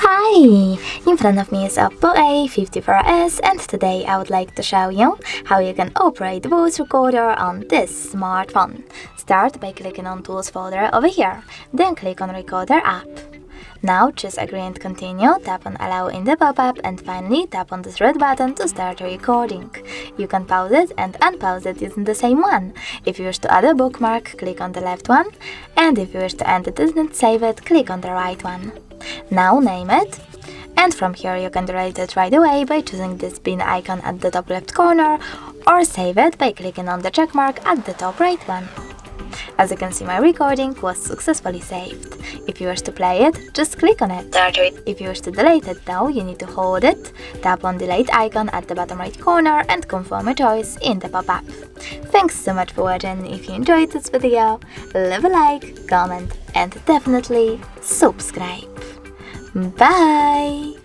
Hi! In front of me is OPPO A54s, and today I would like to show you how you can operate the voice recorder on this smartphone. Start by clicking on Tools folder over here, then click on Recorder app. Now choose Agree and Continue, tap on Allow in the pop-up, and finally tap on this red button to start a recording. You can pause it and unpause it using the same one. If you wish to add a bookmark, click on the left one, and if you wish to end it and save it, click on the right one. Now name it, and from here you can delete it right away by choosing this bin icon at the top left corner, or save it by clicking on the check mark at the top right one. As you can see, my recording was successfully saved. If you wish to play it, just click on it. If you wish to delete it though, you need to hold it, tap on delete icon at the bottom right corner and confirm a choice in the pop-up. Thanks so much for watching. If you enjoyed this video, leave a like, comment and definitely subscribe. Bye!